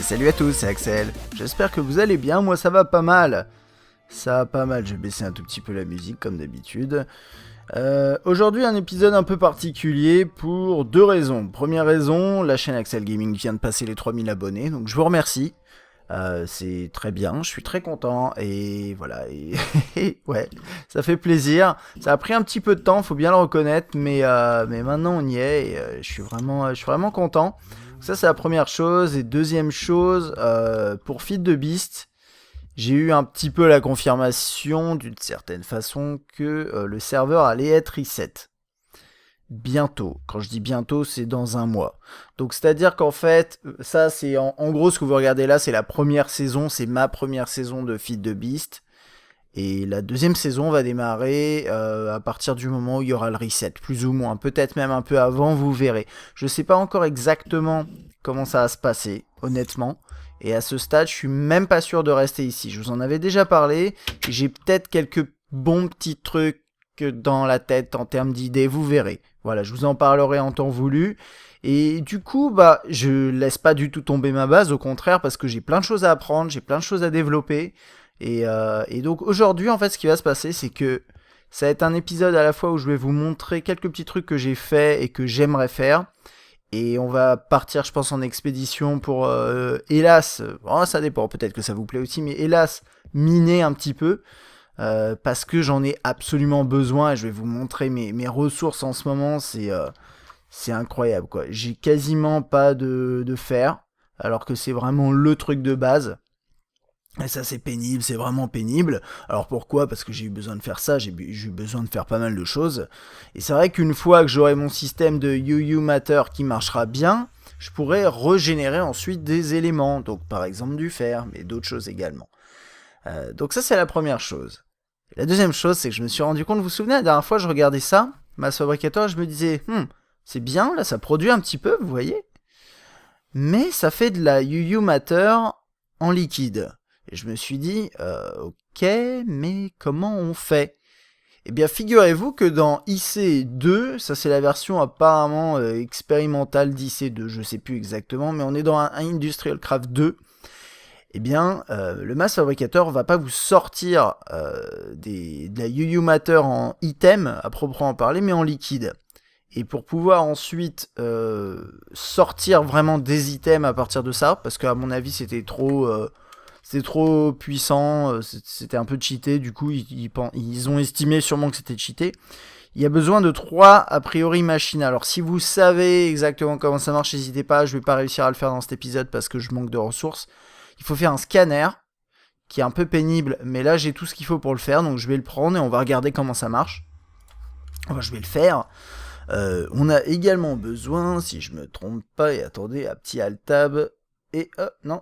salut à tous, c'est Axel. J'espère que vous allez bien, moi ça va pas mal. Ça va pas mal, je vais baisser un tout petit peu la musique comme d'habitude. Aujourd'hui un épisode un peu particulier pour deux raisons. Première raison, la chaîne Axel Gaming vient de passer les 3000 abonnés, donc je vous remercie. C'est très bien, je suis très content et voilà, et ouais, ça fait plaisir. Ça a pris un petit peu de temps, faut bien le reconnaître, mais maintenant on y est et je suis vraiment content. Ça c'est la première chose. Et deuxième chose, pour Feed the Beast, j'ai eu un petit peu la confirmation d'une certaine façon que le serveur allait être reset. Bientôt. Quand je dis bientôt, c'est dans un mois. Donc c'est-à-dire qu'en fait, ça c'est en gros ce que vous regardez là, c'est la première saison, c'est ma première saison de Feed the Beast. Et la deuxième saison va démarrer à partir du moment où il y aura le reset, plus ou moins, peut-être même un peu avant, vous verrez. Je sais pas encore exactement comment ça va se passer, honnêtement. Et à ce stade, je suis même pas sûr de rester ici. Je vous en avais déjà parlé. J'ai peut-être quelques bons petits trucs dans la tête en termes d'idées, vous verrez. Voilà, je vous en parlerai en temps voulu. Et du coup, je laisse pas du tout tomber ma base, au contraire, parce que j'ai plein de choses à apprendre, j'ai plein de choses à développer. Et donc aujourd'hui, en fait, ce qui va se passer, c'est que ça va être un épisode à la fois où je vais vous montrer quelques petits trucs que j'ai fait et que j'aimerais faire. Et on va partir, je pense, en expédition pour, hélas, ça dépend, peut-être que ça vous plaît aussi, mais hélas, miner un petit peu. Parce que j'en ai absolument besoin et je vais vous montrer mes ressources en ce moment, c'est incroyable, quoi. J'ai quasiment pas de fer, alors que c'est vraiment le truc de base. Et ça c'est pénible, c'est vraiment pénible. Alors pourquoi? Parce que j'ai eu besoin de faire ça, j'ai eu besoin de faire pas mal de choses. Et c'est vrai qu'une fois que j'aurai mon système de UU Matter qui marchera bien, je pourrai régénérer ensuite des éléments. Donc par exemple du fer, mais d'autres choses également. Donc ça c'est la première chose. Et la deuxième chose, c'est que je me suis rendu compte, vous vous souvenez, la dernière fois je regardais ça, Mass Fabricator, et je me disais, c'est bien, là ça produit un petit peu, vous voyez. Mais ça fait de la UU Matter en liquide. Et je me suis dit, ok, mais comment on fait? Eh bien, figurez-vous que dans IC2, ça c'est la version apparemment expérimentale d'IC2, je sais plus exactement, mais on est dans un Industrial Craft 2. Eh bien, le Mass Fabricator va pas vous sortir de la UU Matter en item, à proprement parler, mais en liquide. Et pour pouvoir ensuite sortir vraiment des items à partir de ça, parce qu'à mon avis c'était trop puissant, c'était un peu cheaté, du coup ils ont estimé sûrement que c'était cheaté. Il y a besoin de 3 a priori machines. Alors si vous savez exactement comment ça marche, n'hésitez pas, je vais pas réussir à le faire dans cet épisode parce que je manque de ressources. Il faut faire un scanner, qui est un peu pénible, mais là j'ai tout ce qu'il faut pour le faire, donc je vais le prendre et on va regarder comment ça marche. Enfin, je vais le faire. On a également besoin, si je me trompe pas, et attendez, un petit alt-tab, et non,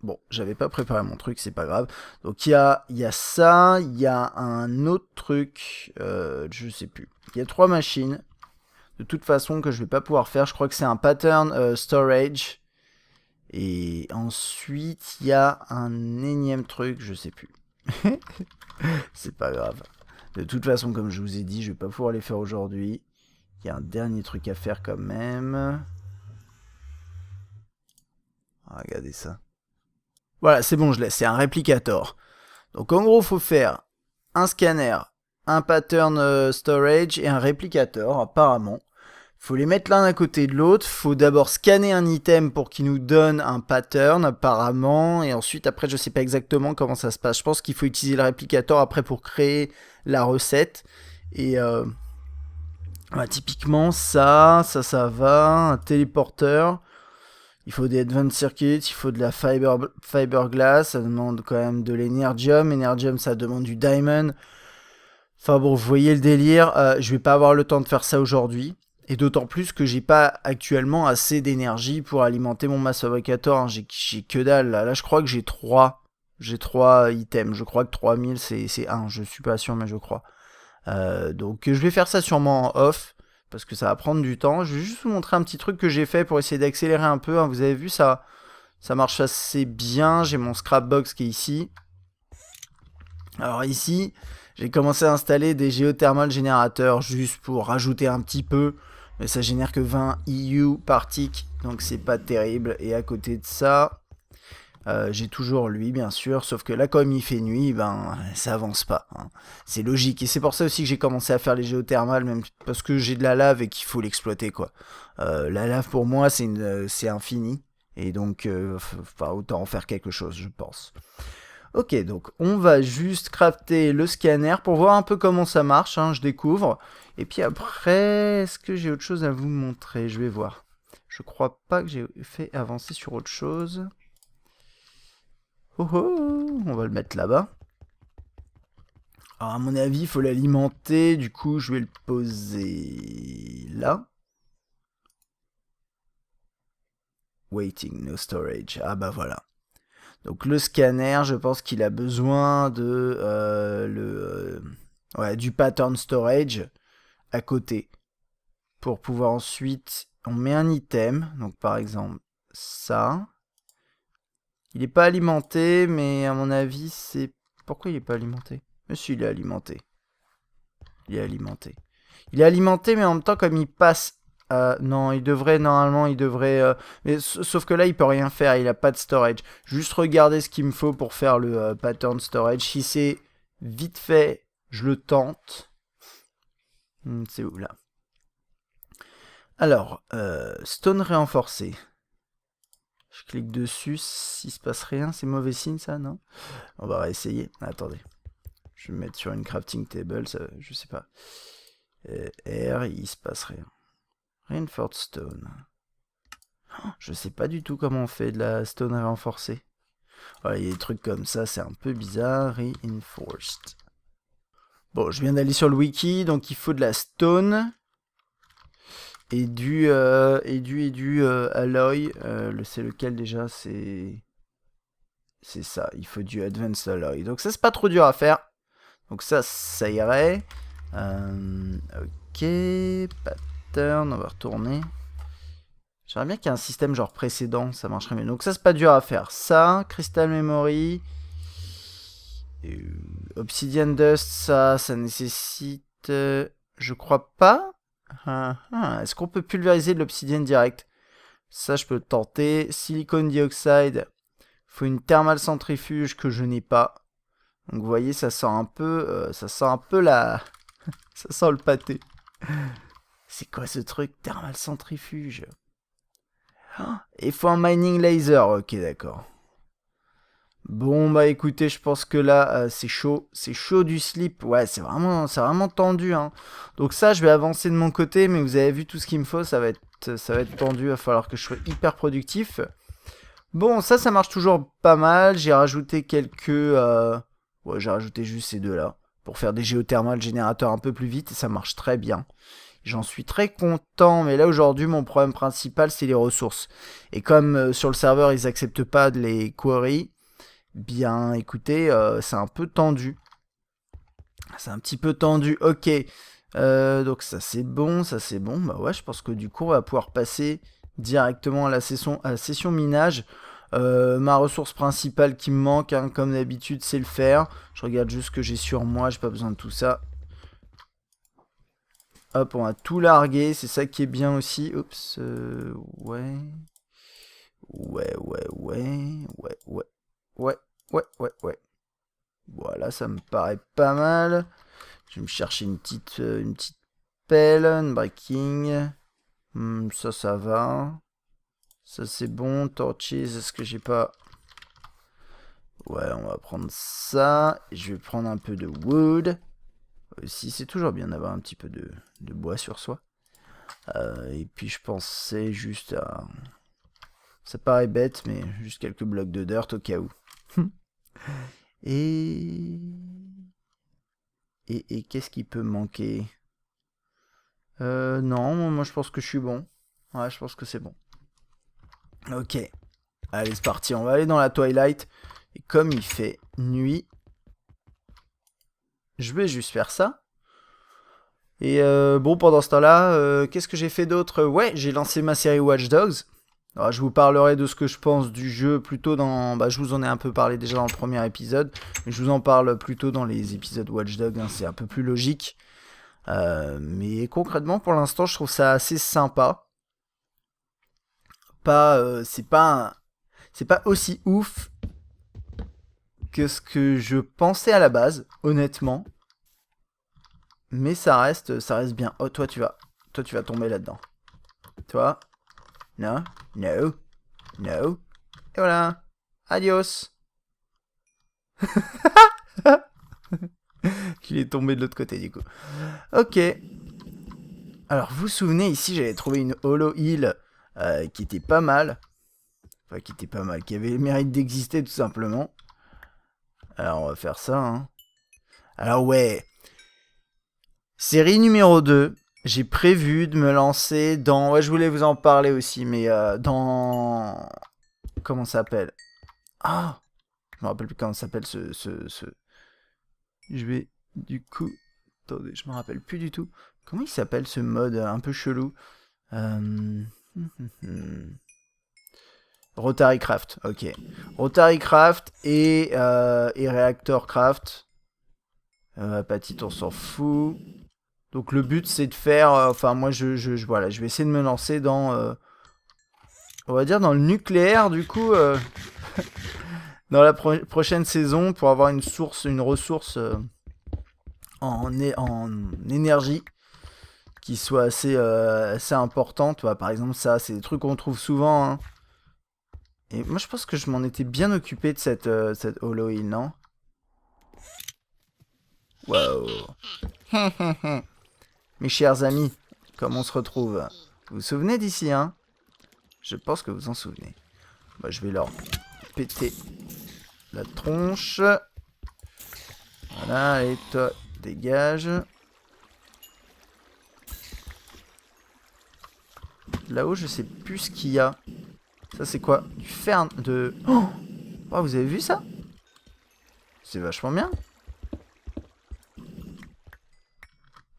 bon, j'avais pas préparé mon truc, c'est pas grave. Donc il y a ça, il y a un autre truc, je sais plus. Il y a 3 machines, de toute façon, que je vais pas pouvoir faire. Je crois que c'est un pattern storage. Et ensuite, il y a un énième truc, je sais plus. C'est pas grave. De toute façon, comme je vous ai dit, je vais pas pouvoir les faire aujourd'hui. Il y a un dernier truc à faire quand même. Regardez ça. Voilà, c'est bon, je laisse. C'est un réplicator. Donc en gros, il faut faire un scanner, un pattern storage et un réplicator, apparemment. Faut les mettre l'un à côté de l'autre. Faut d'abord scanner un item pour qu'il nous donne un pattern, apparemment. Et ensuite, après, je sais pas exactement comment ça se passe. Je pense qu'il faut utiliser le réplicator après pour créer la recette. Et typiquement, ça va. Un téléporteur. Il faut des advanced circuits, il faut de la fiberglass, ça demande quand même de l'energium. Energium, ça demande du diamond. Enfin bon, vous voyez le délire. Je vais pas avoir le temps de faire ça aujourd'hui. Et d'autant plus que j'ai pas actuellement assez d'énergie pour alimenter mon Mass Fabricator. Hein. J'ai que dalle. Là, je crois que j'ai 3 items. Je crois que 3000 c'est 1. Je suis pas sûr, mais je crois. Donc je vais faire ça sûrement en off. Parce que ça va prendre du temps. Je vais juste vous montrer un petit truc que j'ai fait pour essayer d'accélérer un peu. Hein. Vous avez vu, ça marche assez bien. J'ai mon scrapbox qui est ici. Alors ici, j'ai commencé à installer des géothermal générateurs juste pour rajouter un petit peu. Mais ça génère que 20 EU par tick. Donc c'est pas terrible. Et à côté de ça, J'ai toujours lui, bien sûr, sauf que là, comme il fait nuit, ben, ça avance pas, hein. C'est logique, et c'est pour ça aussi que j'ai commencé à faire les géothermales, même parce que j'ai de la lave et qu'il faut l'exploiter, quoi. La lave, pour moi, c'est infini, et donc, enfin, autant en faire quelque chose, je pense. Ok, donc on va juste crafter le scanner pour voir un peu comment ça marche, hein, je découvre. Et puis après, est-ce que j'ai autre chose à vous montrer? Je vais voir. Je crois pas que j'ai fait avancer sur autre chose. Oh oh, on va le mettre là-bas. Alors à mon avis, il faut l'alimenter, du coup je vais le poser là. Waiting, no storage. Ah bah voilà. Donc le scanner, je pense qu'il a besoin de ouais, du pattern storage à côté pour pouvoir ensuite on met un item, donc par exemple ça. Il n'est pas alimenté, mais à mon avis c'est pourquoi il n'est pas alimenté? Monsieur, il est alimenté. Il est alimenté. Il est alimenté, mais en même temps comme il passe non, il devrait, normalement, il devrait... mais sauf que là, il peut rien faire, il a pas de storage. Juste regarder ce qu'il me faut pour faire le pattern storage. Si c'est vite fait, je le tente. C'est où, là? Alors, stone renforcé. Je clique dessus, s'il se passe rien, c'est mauvais signe, ça, non? On va réessayer. Attendez. Je vais me mettre sur une crafting table, ça, je sais pas. R, il se passe rien. Reinforced stone. Je sais pas du tout comment on fait de la stone renforcée. Voilà, il y a des trucs comme ça, c'est un peu bizarre. Reinforced. Bon, je viens d'aller sur le wiki, donc il faut de la stone et du alloy. C'est lequel déjà? C'est ça. Il faut du advanced alloy. Donc ça, c'est pas trop dur à faire. Donc ça irait. Ok, pattern, on va retourner. J'aimerais bien qu'il y ait un système genre précédent, ça marcherait mieux. Donc ça, c'est pas dur à faire. Ça, Crystal Memory, Obsidian Dust, ça nécessite... je crois pas. Est-ce qu'on peut pulvériser de l'obsidienne direct? Ça, je peux tenter. Silicon dioxide, faut une thermal centrifuge que je n'ai pas. Donc vous voyez, ça sent un peu la... ça sent le pâté. C'est quoi ce truc? Thermal centrifuge. Il faut un mining laser. Ok, d'accord. Bon, bah écoutez, je pense que là, c'est chaud. C'est chaud du slip. Ouais, c'est vraiment tendu, hein. Donc ça, je vais avancer de mon côté, mais vous avez vu tout ce qu'il me faut. Ça va être tendu. Il va falloir que je sois hyper productif. Bon, ça marche toujours pas mal. J'ai rajouté quelques... ouais, j'ai rajouté juste ces deux-là. Pour faire des géothermales générateurs un peu plus vite. Et ça marche très bien. J'en suis très content, mais là aujourd'hui mon problème principal c'est les ressources. Et comme sur le serveur ils acceptent pas de les query, bien écoutez, c'est un peu tendu. C'est un petit peu tendu, ok. Donc ça c'est bon, Bah ouais, je pense que du coup on va pouvoir passer directement à la session minage. Ma ressource principale qui me manque, hein, comme d'habitude, c'est le fer. Je regarde juste ce que j'ai sur moi, j'ai pas besoin de tout ça. Hop, on va tout larguer, c'est ça qui est bien aussi. Oups, ouais. Ouais. Voilà, ça me paraît pas mal. Je vais me chercher une petite pelle, une breaking. Ça va. Ça, c'est bon. Torches, est-ce que j'ai pas... Ouais, on va prendre ça. Et je vais prendre un peu de wood. Aussi, c'est toujours bien d'avoir un petit peu de bois sur soi. Et puis je pensais juste à... Ça paraît bête, mais juste quelques blocs de dirt au cas où. Et qu'est-ce qui peut manquer? Non, moi je pense que je suis bon. Ouais, je pense que c'est bon. Ok. Allez, c'est parti. On va aller dans la Twilight. Et comme il fait nuit, je vais juste faire ça. Et bon, pendant ce temps-là, qu'est-ce que j'ai fait d'autre? Ouais, j'ai lancé ma série Watch Dogs. Alors, je vous parlerai de ce que je pense du jeu plutôt dans... Bah, je vous en ai un peu parlé déjà dans le premier épisode. Mais je vous en parle plutôt dans les épisodes Watch Dogs. Hein, c'est un peu plus logique. Mais concrètement, pour l'instant, je trouve ça assez sympa. C'est pas C'est pas aussi ouf que ce que je pensais à la base, honnêtement. Mais ça reste bien. Oh, toi tu vas tomber là-dedans. Toi, non, no, no. Et voilà. Adios. Il est tombé de l'autre côté du coup. Ok. Alors vous vous souvenez, ici j'avais trouvé une Hollow Hill qui était pas mal. Enfin qui était pas mal, qui avait le mérite d'exister tout simplement. Alors on va faire ça. Hein. Alors ouais. Série numéro 2. J'ai prévu de me lancer dans... Ouais je voulais vous en parler aussi, mais dans... Comment ça s'appelle? Ah, je me rappelle plus comment ça s'appelle ce... Je vais du coup... Attendez, je me rappelle plus du tout. Comment il s'appelle ce mode un peu chelou Rotary Craft, ok. Rotary Craft et Reactor Craft. Petit, on s'en fout. Donc le but c'est de faire... Enfin moi voilà, je vais essayer de me lancer dans... on va dire dans le nucléaire du coup... dans la prochaine saison pour avoir une ressource en énergie qui soit assez importante. Par exemple, ça, c'est des trucs qu'on trouve souvent. Hein. Et moi, je pense que je m'en étais bien occupé de cette Hollow Hill, non? Wow. Mes chers amis, comme on se retrouve? Vous vous souvenez d'ici, hein? Je pense que vous en souvenez. Bah, je vais leur péter la tronche. Voilà, et toi, dégage. Là-haut, je sais plus ce qu'il y a. Ça, c'est quoi? Du fer de... Oh, vous avez vu ça? C'est vachement bien.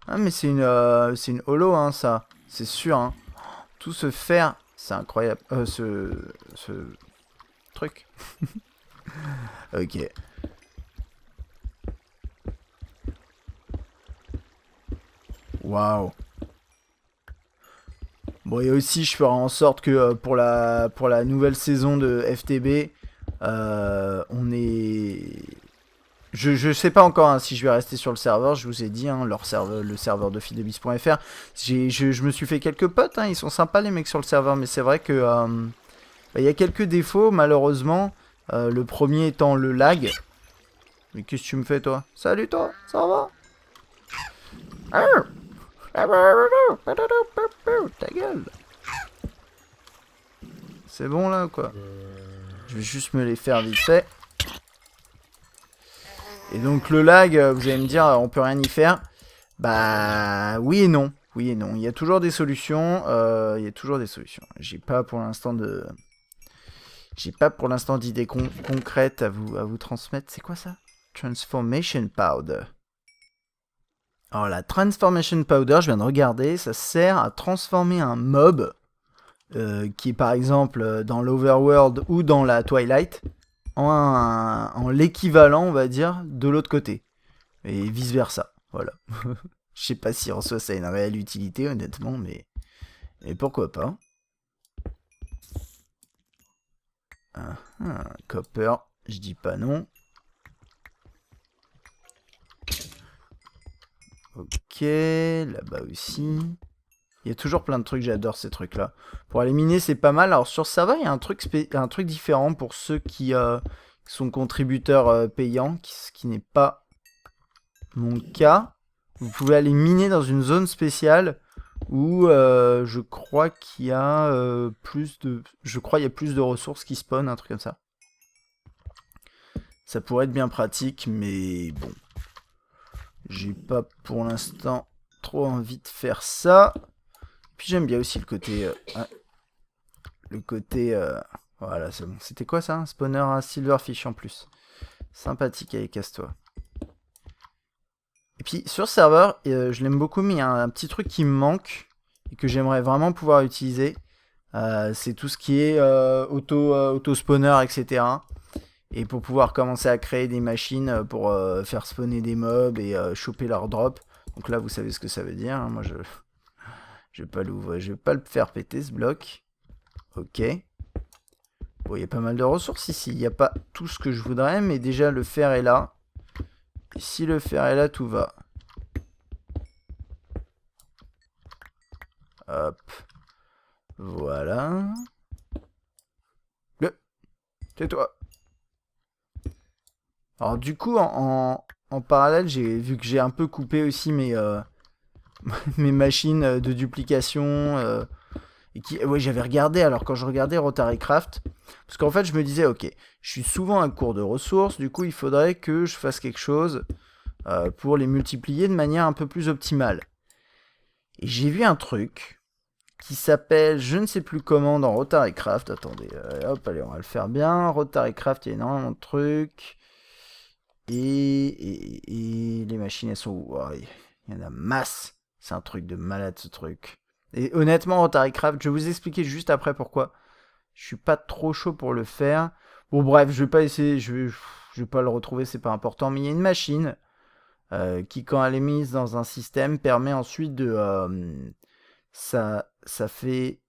Ah, mais c'est une holo, hein, ça. C'est sûr, hein. Tout ce fer, c'est incroyable. Ce truc. Ok. Waouh. Bon, et aussi, je ferai en sorte que pour la nouvelle saison de FTB, on est... Je sais pas encore hein, si je vais rester sur le serveur, je vous ai dit, hein, le serveur de fidebis.fr. Je me suis fait quelques potes, hein, ils sont sympas les mecs sur le serveur, mais c'est vrai que y a quelques défauts, malheureusement. Le premier étant le lag. Mais qu'est-ce que tu me fais, toi? Salut, toi, ça va? Ta gueule. C'est bon, là, ou quoi? Je vais juste me les faire vite fait. Et donc, le lag, vous allez me dire, on peut rien y faire. Bah, oui et non. Oui et non. Il y a toujours des solutions. J'ai pas pour l'instant d'idées concrètes à vous transmettre. C'est quoi ça? Transformation Powder. Alors la Transformation Powder, je viens de regarder, ça sert à transformer un mob qui est par exemple dans l'Overworld ou dans la Twilight en l'équivalent, on va dire, de l'autre côté. Et vice versa. Voilà. Je sais pas si en soi ça a une réelle utilité, honnêtement, mais pourquoi pas. Copper, je dis pas non. Ok, là-bas aussi. Il y a toujours plein de trucs, j'adore ces trucs-là. Pour aller miner, c'est pas mal. Alors sur Sava, il y a un truc différent pour ceux qui sont contributeurs payants, ce qui n'est pas mon cas. Vous pouvez aller miner dans une zone spéciale où je crois qu'il y a plus de ressources qui spawnent, un truc comme ça. Ça pourrait être bien pratique, mais bon. J'ai pas pour l'instant trop envie de faire ça. Puis j'aime bien aussi le côté... voilà, c'est bon. C'était quoi ça? Un spawner à silverfish en plus. Sympathique avec casse-toi. Et puis sur serveur, je l'aime beaucoup, mais il y a un petit truc qui me manque et que j'aimerais vraiment pouvoir utiliser. C'est tout ce qui est auto-spawner, etc. Et pour pouvoir commencer à créer des machines pour faire spawner des mobs et choper leur drop. Donc là, vous savez ce que ça veut dire. Hein. Moi, je vais pas l'ouvrir. Je vais pas le faire péter, ce bloc. Ok. Bon, il y a pas mal de ressources ici. Il n'y a pas tout ce que je voudrais, mais déjà le fer est là. Et si le fer est là, tout va. Hop. Voilà. Tais-toi. Alors du coup, en parallèle, j'ai vu que j'ai un peu coupé aussi mes machines de duplication. Ouais, j'avais regardé, alors quand je regardais Rotary Craft, parce qu'en fait je me disais, ok, je suis souvent à court de ressources, du coup il faudrait que je fasse quelque chose pour les multiplier de manière un peu plus optimale. Et j'ai vu un truc qui s'appelle, je ne sais plus comment dans Rotary Craft, attendez, hop, allez, on va le faire bien. Rotary Craft, il y a énormément de trucs. Et les machines, elles sont où? Oh, il y en a masse. C'est un truc de malade, ce truc. Et honnêtement, Rotary Craft, je vais vous expliquer juste après pourquoi. Je suis pas trop chaud pour le faire. Bon, bref, je vais pas essayer, je vais pas le retrouver, c'est pas important. Mais il y a une machine qui, quand elle est mise dans un système, permet ensuite de... ça fait...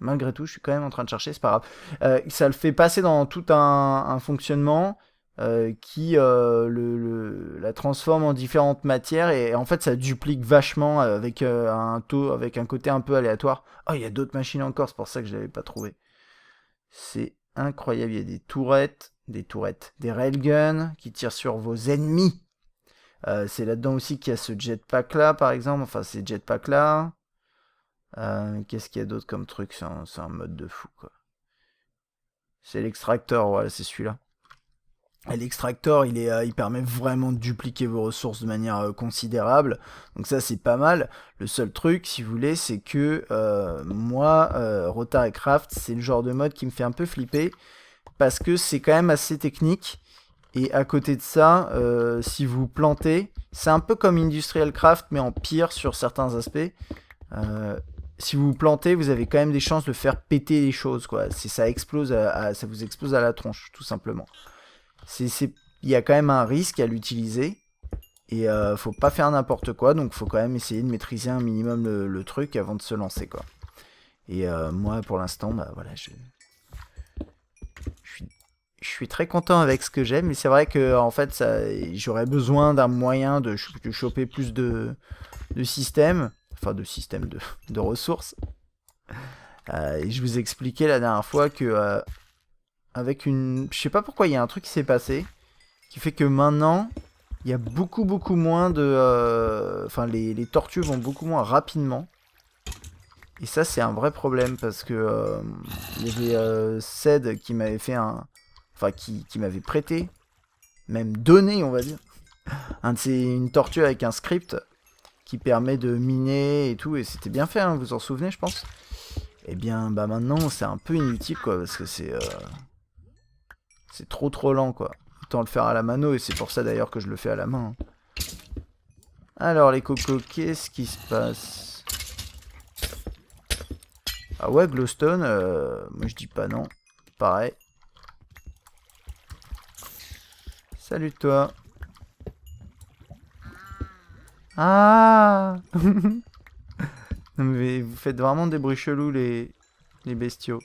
Malgré tout, je suis quand même en train de chercher, c'est pas grave. Ça le fait passer dans tout un fonctionnement qui la transforme en différentes matières et en fait ça duplique vachement avec avec un côté un peu aléatoire. Oh, il y a d'autres machines encore, c'est pour ça que je l'avais pas trouvé. C'est incroyable, il y a des railguns qui tirent sur vos ennemis. C'est là-dedans aussi qu'il y a ce jetpack là par exemple, enfin ces jetpacks là. Qu'est-ce qu'il y a d'autre comme truc? C'est un mode de fou quoi. C'est l'extracteur, voilà, c'est celui-là. L'extracteur, il permet vraiment de dupliquer vos ressources de manière considérable. Donc ça, c'est pas mal. Le seul truc, si vous voulez, c'est que moi, Rotary Craft, c'est le genre de mode qui me fait un peu flipper. Parce que c'est quand même assez technique. Et à côté de ça, si vous plantez, c'est un peu comme Industrial Craft, mais en pire sur certains aspects. Si vous plantez, vous avez quand même des chances de faire péter les choses, quoi. Ça explose, ça vous explose à la tronche, tout simplement. Il y a quand même un risque à l'utiliser et faut pas faire n'importe quoi, donc faut quand même essayer de maîtriser un minimum le truc avant de se lancer quoi. Et moi pour l'instant bah voilà je suis très content avec ce que j'ai, mais c'est vrai que en fait j'aurais besoin d'un moyen de choper plus de systèmes, enfin de systèmes de ressources. Et je vous expliquais la dernière fois que avec une, je sais pas pourquoi il y a un truc qui s'est passé qui fait que maintenant, il y a beaucoup moins de... Enfin, les tortues vont beaucoup moins rapidement. Et ça, c'est un vrai problème, parce que il y avait Ced qui m'avait fait un... Enfin, qui m'avait prêté, même donné, on va dire, une tortue avec un script qui permet de miner et tout, et c'était bien fait, hein, vous en souvenez, je pense. Et bien, bah maintenant, c'est un peu inutile, quoi, parce que c'est trop lent, quoi. Autant le faire à la mano, et c'est pour ça d'ailleurs que je le fais à la main. Alors les cocos, qu'est-ce qui se passe? Ah ouais, glowstone, moi je dis pas non. Pareil. Salut toi. Ah. Mais vous faites vraiment des bruits chelous les bestiaux.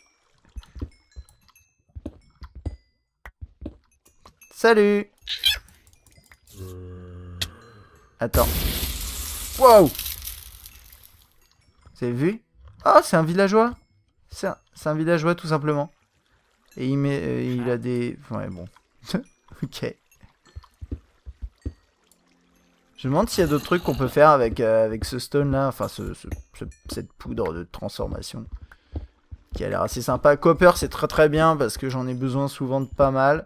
Salut. Attends. Wow. Vous avez vu? Ah, c'est un villageois. C'est un villageois tout simplement. Et il a des... Ouais, bon. Ok. Je me demande s'il y a d'autres trucs qu'on peut faire avec ce stone là. Enfin, cette poudre de transformation. Qui a l'air assez sympa. Copper, c'est très bien parce que j'en ai besoin souvent de pas mal.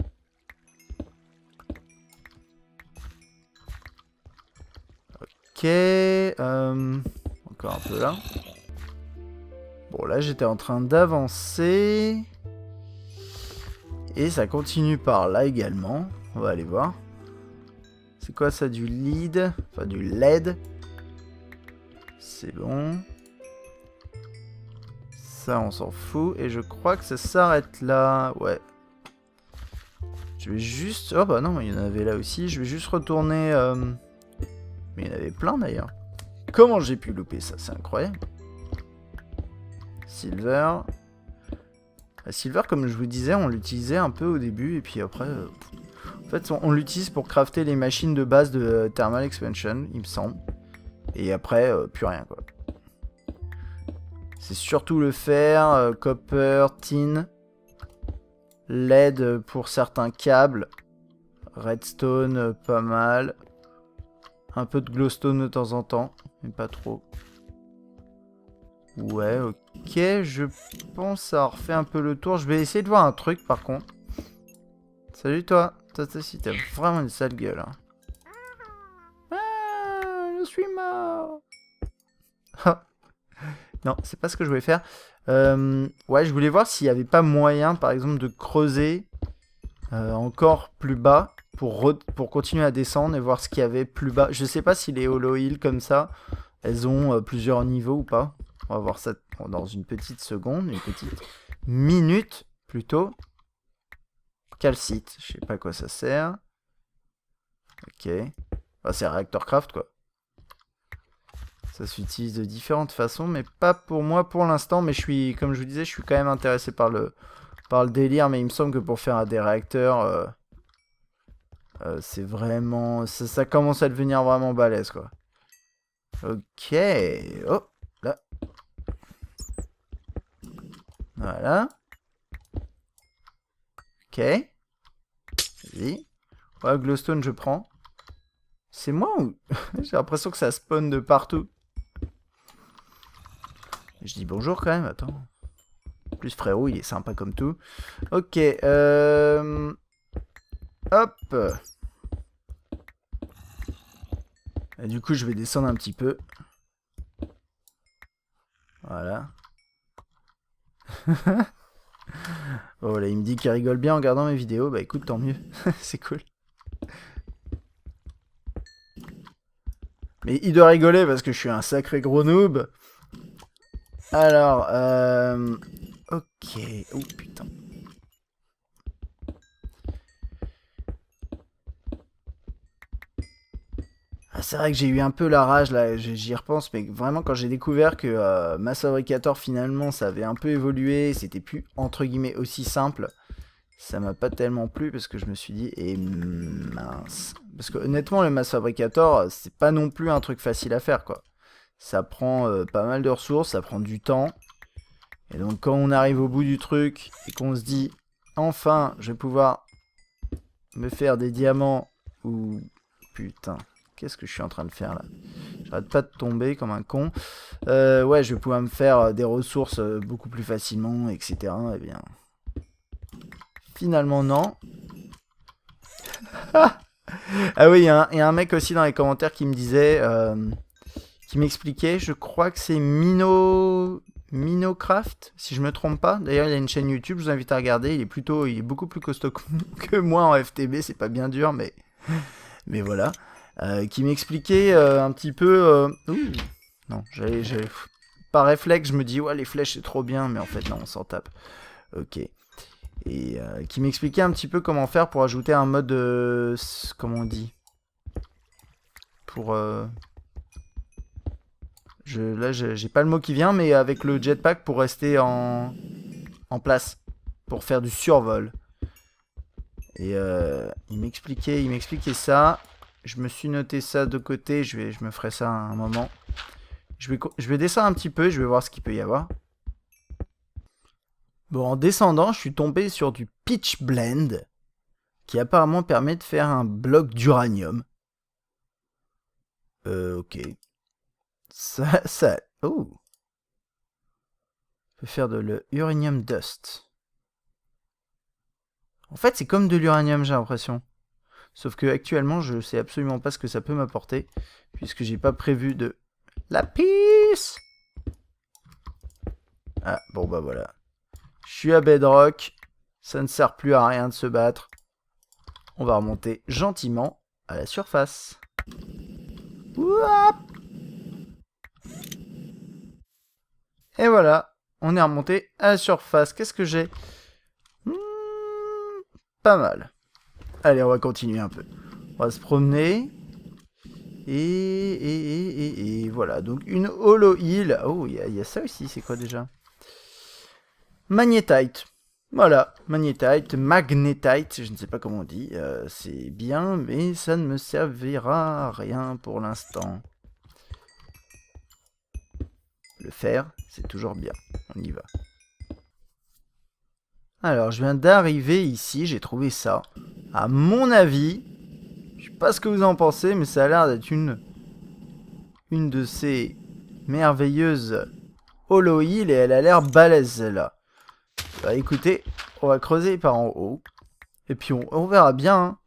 Ok. Encore un peu là. Bon, là, j'étais en train d'avancer. Et ça continue par là également. On va aller voir. C'est quoi ça, du lead? Enfin, du LED. C'est bon. Ça, on s'en fout. Et je crois que ça s'arrête là. Ouais. Je vais juste... Oh bah non, il y en avait là aussi. Je vais juste retourner... Mais il y en avait plein d'ailleurs. Comment j'ai pu louper ça? C'est incroyable. Silver. La silver, comme je vous disais, on l'utilisait un peu au début, et puis après... en fait, on l'utilise pour crafter les machines de base de Thermal Expansion, il me semble. Et après, plus rien, quoi. C'est surtout le fer, copper, tin, lead pour certains câbles, redstone, pas mal. Un peu de glowstone de temps en temps, mais pas trop. Ouais, ok, je pense avoir fait un peu le tour. Je vais essayer de voir un truc par contre. Salut toi. Toi aussi, t'as vraiment une sale gueule. Hein. Ah, je suis mort. Non, c'est pas ce que je voulais faire. Ouais, je voulais voir s'il n'y avait pas moyen, par exemple, de creuser encore plus bas pour continuer à descendre et voir ce qu'il y avait plus bas. Je sais pas si les hollow hills comme ça, elles ont plusieurs niveaux ou pas. On va voir ça dans une petite seconde, une petite minute plutôt. Calcite, je sais pas à quoi ça sert. Ok. Ah, c'est Reactorcraft quoi. Ça s'utilise de différentes façons, mais pas pour moi pour l'instant. Mais je suis, comme je vous disais, je suis quand même intéressé par le délire. Mais il me semble que pour faire des réacteurs, c'est vraiment... Ça commence à devenir vraiment balèze quoi. Ok. Oh, là. Voilà. Ok. Vas-y. Ouais, glowstone, je prends. C'est moi ou... J'ai l'impression que ça spawn de partout. Je dis bonjour quand même, attends. En plus, frérot, il est sympa comme tout. Ok, hop. Et du coup, je vais descendre un petit peu. Voilà. Oh là, il me dit qu'il rigole bien en regardant mes vidéos. Bah écoute, tant mieux. C'est cool. Mais il doit rigoler parce que je suis un sacré gros noob. Alors, ok. Oh putain. Ah, c'est vrai que j'ai eu un peu la rage là, j'y repense, mais vraiment quand j'ai découvert que Mass Fabricator finalement ça avait un peu évolué, c'était plus entre guillemets aussi simple, ça m'a pas tellement plu parce que je me suis dit, et mince. Parce que honnêtement, le Mass Fabricator, c'est pas non plus un truc facile à faire quoi. Ça prend pas mal de ressources, ça prend du temps. Et donc quand on arrive au bout du truc et qu'on se dit, enfin, je vais pouvoir me faire des diamants ou... Putain. Qu'est-ce que je suis en train de faire là? J'arrête pas de tomber comme un con. Ouais, je vais pouvoir me faire des ressources beaucoup plus facilement, etc. Eh bien, finalement non. Ah oui, il y a un mec aussi dans les commentaires qui me disait, qui m'expliquait, je crois que c'est Minocraft, si je me trompe pas. D'ailleurs, il a une chaîne YouTube, je vous invite à regarder. Il est beaucoup plus costaud que moi en FTB, c'est pas bien dur, mais voilà. Qui m'expliquait un petit peu... Ouh, non, par réflexe, je me dis, ouais, les flèches, c'est trop bien, mais en fait, non, on s'en tape. Ok. Et qui m'expliquait un petit peu comment faire pour ajouter un mode... comment on dit? Pour... là, j'ai pas le mot qui vient, mais avec le jetpack pour rester en place. Pour faire du survol. Et il m'expliquait ça. Je me suis noté ça de côté, je me ferai ça à un moment. Je vais descendre un petit peu, je vais voir ce qu'il peut y avoir. Bon, en descendant, je suis tombé sur du pitch blend, qui apparemment permet de faire un bloc d'uranium. Ok. Oh. Je peux faire de l'uranium dust. En fait, c'est comme de l'uranium, j'ai l'impression. Sauf que actuellement, je sais absolument pas ce que ça peut m'apporter, puisque j'ai pas prévu de lapis. Ah, bon bah voilà. Je suis à Bedrock, ça ne sert plus à rien de se battre. On va remonter gentiment à la surface. Ouap. Et voilà, on est remonté à la surface. Qu'est-ce que j'ai? Pas mal. Allez, on va continuer un peu. On va se promener. Et voilà, donc une hollow hill. Oh, il y a ça aussi, c'est quoi déjà? Magnétite. Voilà, magnetite, je ne sais pas comment on dit. C'est bien, mais ça ne me servira à rien pour l'instant. Le fer, c'est toujours bien. On y va. Alors, je viens d'arriver ici, j'ai trouvé ça. À mon avis, je sais pas ce que vous en pensez, mais ça a l'air d'être une de ces merveilleuses holoïles et elle a l'air balèze celle-là. Bah écoutez, on va creuser par en haut. Et puis on verra bien.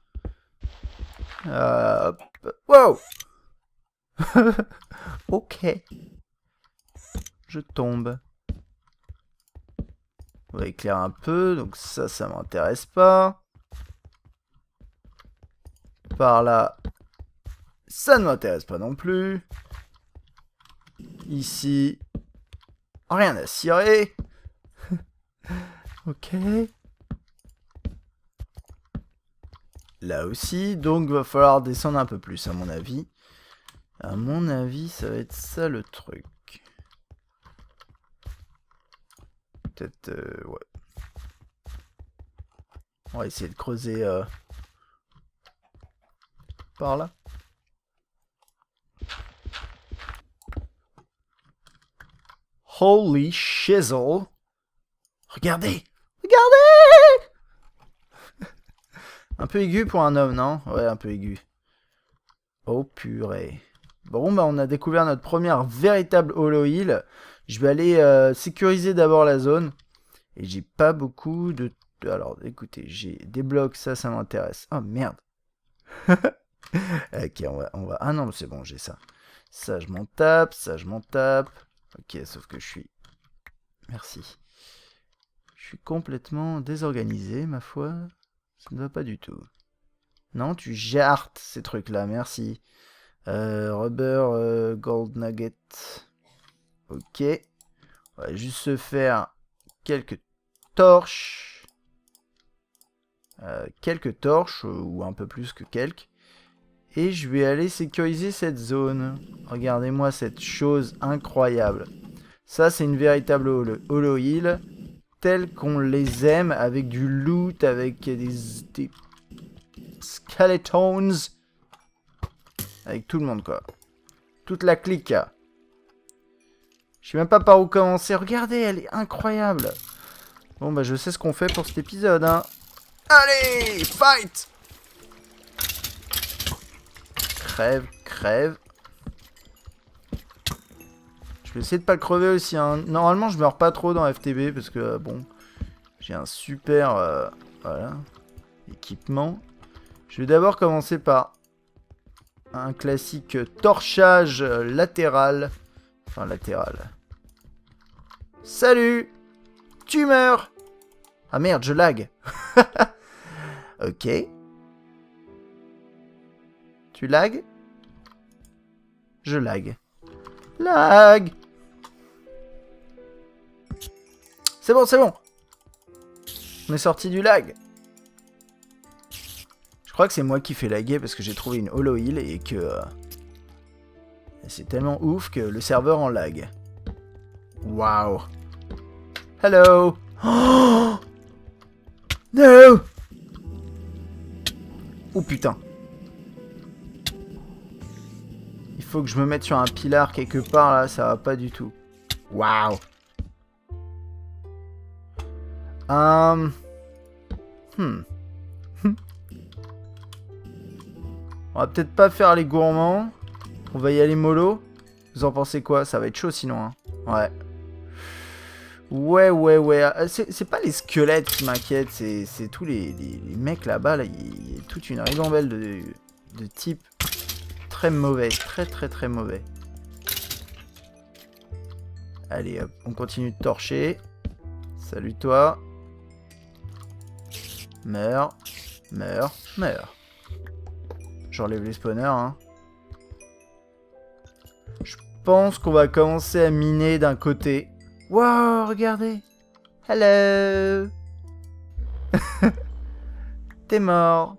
Hein. Wow. Ok. Je tombe. On va éclairer un peu. Donc ça m'intéresse pas. Par là. Ça ne m'intéresse pas non plus. Ici. Rien à cirer. Ok. Là aussi. Donc va falloir descendre un peu plus à mon avis. À mon avis, ça va être ça le truc. Peut-être... ouais. On va essayer de creuser par là. Holy shizzle. Regardez. Regardez. Un peu aigu pour un homme, non? Ouais, un peu aigu. Oh purée. Bon, bah on a découvert notre première véritable holo-heal. Je vais aller sécuriser d'abord la zone. Et j'ai pas beaucoup de... Alors, écoutez, j'ai des blocs, ça m'intéresse. Oh, merde. Ok, on va... Ah non, c'est bon, j'ai ça. Ça, je m'en tape, ça, je m'en tape. Ok, sauf que je suis... Merci. Je suis complètement désorganisé, ma foi. Ça ne va pas du tout. Non, tu jartes ces trucs-là, merci. Rubber, gold nugget. Ok. On va juste se faire quelques torches. Quelques torches, ou un peu plus que quelques. Et je vais aller sécuriser cette zone. Regardez-moi cette chose incroyable. Ça, c'est une véritable holo-heal. Telle qu'on les aime, avec du loot, avec des skeletons. Avec tout le monde, quoi. Toute la clique. Je sais même pas par où commencer. Regardez, elle est incroyable. Bon, bah, je sais ce qu'on fait pour cet épisode, hein. Allez, fight! Crève, crève. Je vais essayer de pas le crever aussi, hein. Normalement, je meurs pas trop dans FTB, parce que, bon, j'ai un super, voilà, équipement. Je vais d'abord commencer par un classique torchage latéral. Enfin, latéral. Salut! Tu meurs! Ah merde, je lag. Ok. Tu lag? Je lag. Lag! C'est bon, c'est bon! On est sorti du lag. Je crois que c'est moi qui fais laguer parce que j'ai trouvé une holo-heal et que... c'est tellement ouf que le serveur en lag. Waouh! Hello! Oh! No! Oh putain! Il faut que je me mette sur un pilar quelque part là, ça va pas du tout. Waouh! On va peut-être pas faire les gourmands. On va y aller mollo. Vous en pensez quoi? Ça va être chaud sinon. Hein. Ouais. Ouais. C'est pas les squelettes qui m'inquiètent, c'est tous les mecs là-bas. Là, il y a toute une ribambelle de type très mauvais. Très mauvais. Allez, hop, on continue de torcher. Salut toi. Meurs. J'enlève les spawners, hein. Je pense qu'on va commencer à miner d'un côté. Wow, regardez. Hello. T'es mort.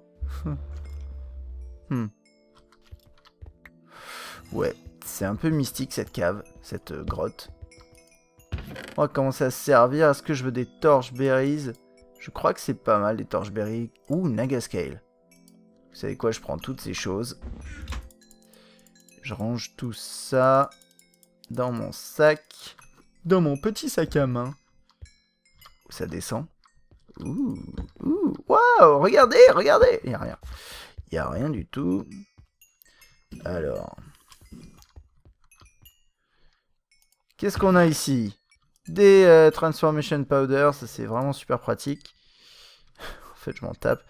Ouais, c'est un peu mystique cette cave, cette grotte. On va commencer à se servir. Est-ce que je veux des torches berries? Je crois que c'est pas mal, des torchberries. Ouh, Nagascale. Vous savez quoi, je prends toutes ces choses. Je range tout ça dans mon sac. Dans mon petit sac à main. Ça descend. Ouh, ouh, waouh, regardez, regardez. Il n'y a rien. Il n'y a rien du tout. Alors. Qu'est-ce qu'on a ici? Des Transformation Powder, ça c'est vraiment super pratique. En fait, je m'en tape.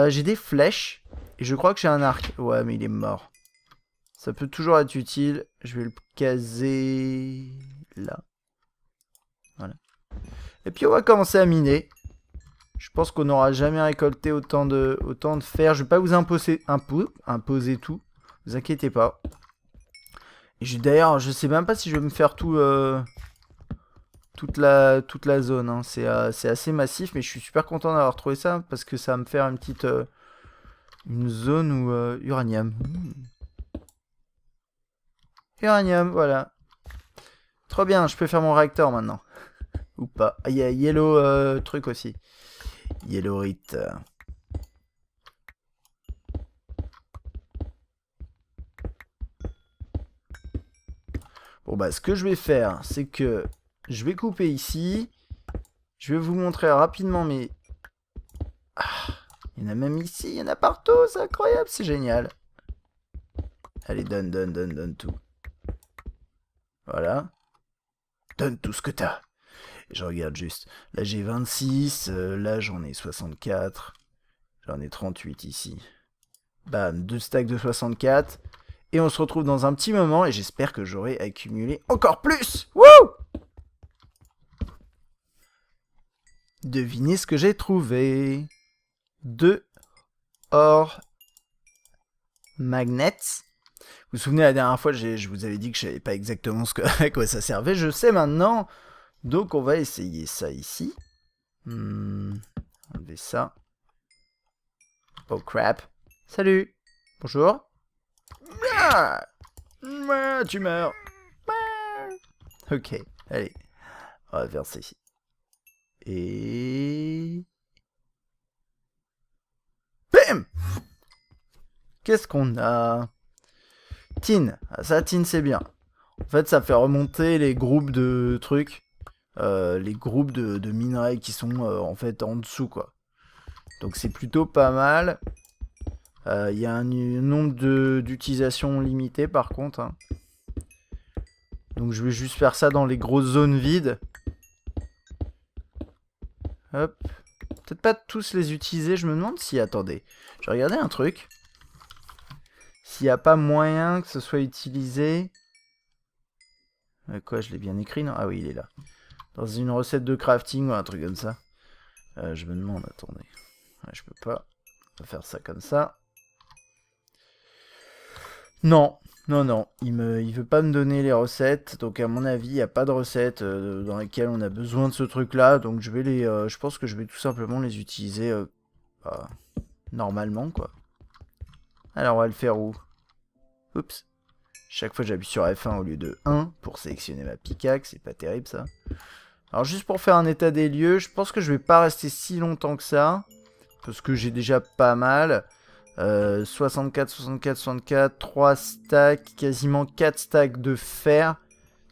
J'ai des flèches. Et je crois que j'ai un arc. Ouais, mais il est mort. Ça peut toujours être utile. Je vais le caser là. Voilà. Et puis on va commencer à miner. Je pense qu'on n'aura jamais récolté autant de fer. Je vais pas vous imposer tout. Vous inquiétez pas. Et d'ailleurs, je sais même pas si je vais me faire toute la zone. Hein. C'est assez massif, mais je suis super content d'avoir trouvé ça parce que ça va me faire une petite une zone où uranium. Uranium, voilà. Trop bien, je peux faire mon réacteur maintenant. Ou pas. Ah, il y a Yellow truc aussi. Yellowite. Bon bah ce que je vais faire, c'est que je vais couper ici. Je vais vous montrer rapidement mes... Ah, il y en a même ici, il y en a partout, c'est incroyable, c'est génial. Allez, donne tout. Voilà. Donne tout ce que t'as. Je regarde juste. Là j'ai 26, là j'en ai 64. J'en ai 38 ici. Bam, 2 stacks de 64. Et on se retrouve dans un petit moment et j'espère que j'aurai accumulé encore plus. Wouh! Devinez ce que j'ai trouvé. 2 or magnets. Vous vous souvenez la dernière fois, je vous avais dit que je savais pas exactement à quoi ça servait. Je sais maintenant. Donc on va essayer ça ici. Enlever ça. Oh crap. Salut. Bonjour. Ah, tu meurs. Ok, allez. On va faire ça ici. Et... Bim! Qu'est-ce qu'on a? Tin. Ah, ça, tin, c'est bien. En fait, ça fait remonter les groupes de trucs. Les groupes de minerais qui sont en fait en dessous, quoi. Donc c'est plutôt pas mal. Il y a un nombre d'utilisations limité par contre. Hein. Donc je vais juste faire ça dans les grosses zones vides. Hop. Peut-être pas tous les utiliser. Je me demande si... Attendez. Je vais regarder un truc. S'il n'y a pas moyen que ce soit utilisé... Quoi, je l'ai bien écrit, non? Ah oui, il est là. Dans une recette de crafting ou un truc comme ça. Je me demande, attendez. Ouais, je peux pas. On va faire ça comme ça. Non, non. Il veut pas me donner les recettes. Donc à mon avis, il n'y a pas de recettes dans lesquelles on a besoin de ce truc-là. Donc je vais je pense que je vais tout simplement les utiliser normalement, quoi. Alors on va le faire où? Oups. Chaque fois j'appuie sur F1 au lieu de 1 pour sélectionner ma pickaxe. C'est pas terrible ça. Alors juste pour faire un état des lieux, je pense que je vais pas rester si longtemps que ça. Parce que j'ai déjà pas mal. 64, 3 stacks, quasiment 4 stacks de fer.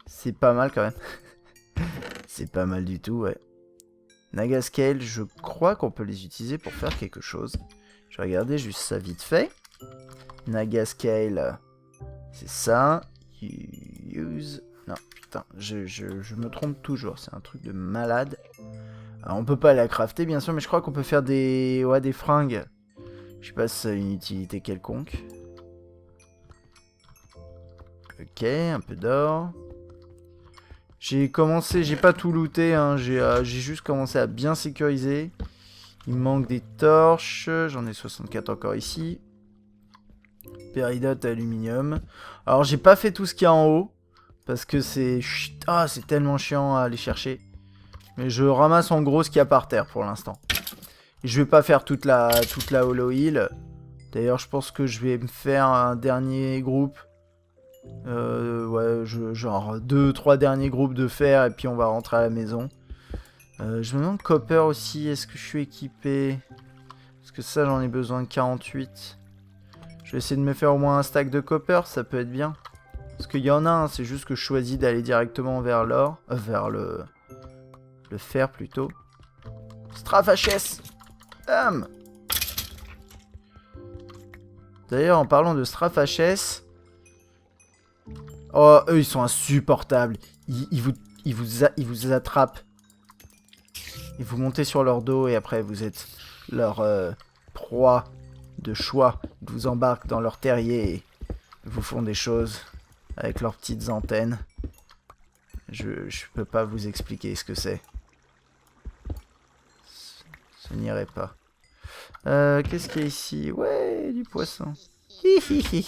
C'est pas mal quand même. C'est pas mal du tout, ouais. Nagascale, je crois qu'on peut les utiliser pour faire quelque chose. Je vais regarder juste ça vite fait. Nagascale, c'est ça. Use... Non, putain, je me trompe toujours, c'est un truc de malade. Alors, on peut pas la crafter, bien sûr, mais je crois qu'on peut faire des fringues. Je sais pas si ça a une utilité quelconque. Ok, un peu d'or. J'ai pas tout looté, hein. J'ai juste commencé à bien sécuriser. Il me manque des torches, j'en ai 64 encore ici. Péridote aluminium. Alors j'ai pas fait tout ce qu'il y a en haut. Parce que c'est... Ah, c'est tellement chiant à aller chercher. Mais je ramasse en gros ce qu'il y a par terre pour l'instant. Et je vais pas faire toute la hollow hill. D'ailleurs je pense que je vais me faire un dernier groupe. Ouais, genre 2-3 derniers groupes de fer et puis on va rentrer à la maison. Je me demande Copper aussi, est-ce que je suis équipé? Parce que ça, j'en ai besoin de 48. Je vais essayer de me faire au moins un stack de Copper, ça peut être bien. Parce qu'il y en a un, c'est juste que je choisis d'aller directement vers l'or. Vers le fer plutôt. Strafaches. D'ailleurs, en parlant de Strafaches... Oh, eux, ils sont insupportables. Ils vous attrapent. Et vous montez sur leur dos et après, vous êtes leur proie de choix. Ils vous embarquent dans leur terrier et vous font des choses avec leurs petites antennes. Je peux pas vous expliquer ce que c'est. Ça n'irait pas. Qu'est-ce qu'il y a ici? Ouais, du poisson. Hihihi.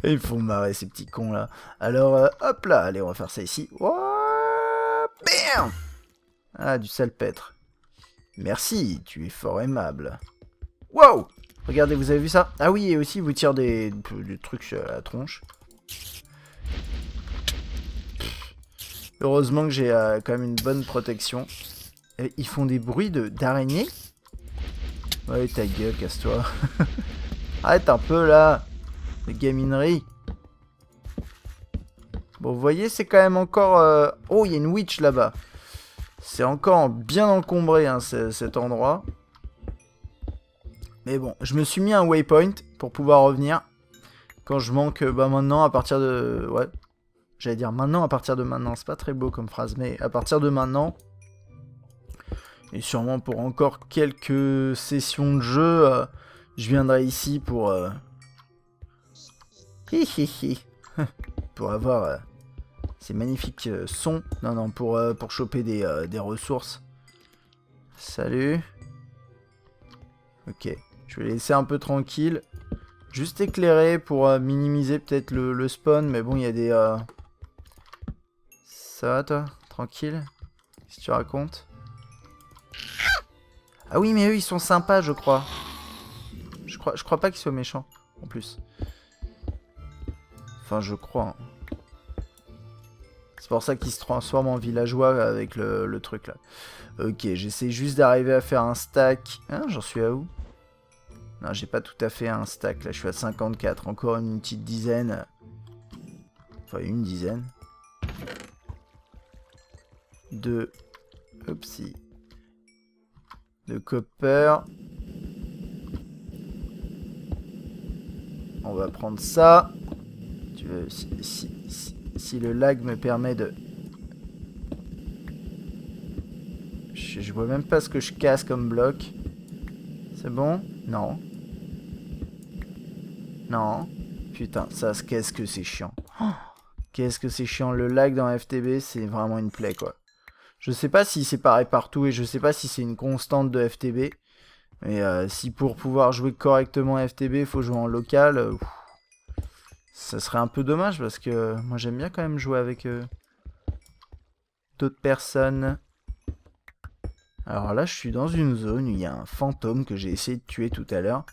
Ils font marrer ces petits cons là. Alors, hop là, allez, on va faire ça ici. Ouah, bam! Ah, du salpêtre. Merci, tu es fort aimable. Wow! Regardez, vous avez vu ça? Ah oui, et aussi, vous tirez des trucs à la tronche. Heureusement que j'ai quand même une bonne protection. Et ils font des bruits d'araignées? Ouais, ta gueule, casse-toi. Arrête un peu, là. De gaminerie. Bon, vous voyez, c'est quand même encore... Oh, il y a une witch là-bas. C'est encore bien encombré, hein, cet endroit. Mais bon, je me suis mis un waypoint pour pouvoir revenir. Quand je manque, bah maintenant, à partir de... Ouais. J'allais dire maintenant, à partir de maintenant. C'est pas très beau comme phrase, mais à partir de maintenant... Et sûrement pour encore quelques sessions de jeu, je viendrai ici pour... pour avoir ces magnifiques sons. Non, pour choper des ressources. Salut. Ok, je vais laisser un peu tranquille. Juste éclairer pour minimiser peut-être le spawn. Mais bon, il y a des... Ça va toi? Tranquille? Qu'est-ce que tu racontes? Ah oui, mais eux, ils sont sympas, je crois. Je crois pas qu'ils soient méchants, en plus. Enfin, je crois. Hein. C'est pour ça qu'ils se transforment en villageois avec le truc, là. Ok, j'essaie juste d'arriver à faire un stack. Ah, j'en suis à où? Non, j'ai pas tout à fait un stack, là. Je suis à 54. Encore une petite dizaine. Enfin, une dizaine. De... Oupsie. De copper. On va prendre ça. Si le lag me permet de... Je vois même pas ce que je casse comme bloc. C'est bon? Non. Non. Putain, ça, qu'est-ce que c'est chiant. Oh, qu'est-ce que c'est chiant. Le lag dans FTB, c'est vraiment une plaie, quoi. Je sais pas si c'est pareil partout et je sais pas si c'est une constante de FTB. Mais si pour pouvoir jouer correctement à FTB, il faut jouer en local, ça serait un peu dommage parce que moi j'aime bien quand même jouer avec d'autres personnes. Alors là, je suis dans une zone où il y a un fantôme que j'ai essayé de tuer tout à l'heure.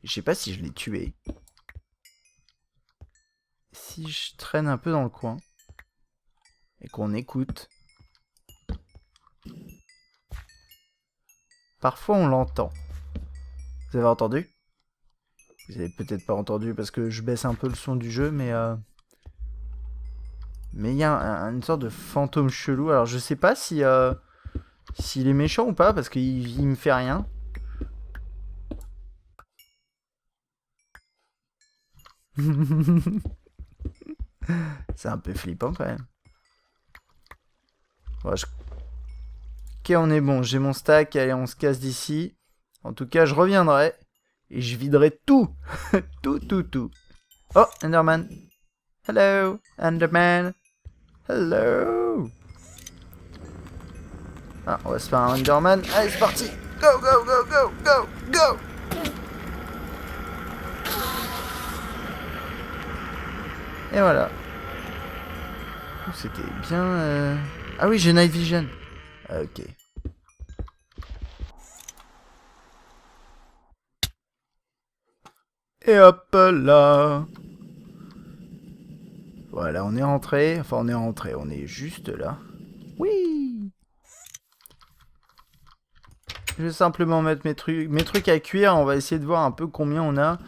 Je sais pas si je l'ai tué. Si je traîne un peu dans le coin et qu'on écoute... Parfois on l'entend. Vous avez entendu? Vous avez peut-être pas entendu parce que je baisse un peu le son du jeu, mais il y a une sorte de fantôme chelou. Alors je sais pas si s'il est méchant ou pas parce qu'il me fait rien. C'est un peu flippant quand même. Ouais, ok, on est bon. J'ai mon stack. Allez, on se casse d'ici. En tout cas, je reviendrai. Et je viderai tout. tout. Oh, Enderman. Hello, Enderman. Hello. Ah, on va se faire un Enderman. Allez, c'est parti. Go. Et voilà. C'était bien... Ah oui, j'ai Night Vision. Ok. Et hop là. Voilà, on est rentré. Enfin, on est rentré. On est juste là. Oui. Je vais simplement mettre mes trucs à cuire. On va essayer de voir un peu combien on a.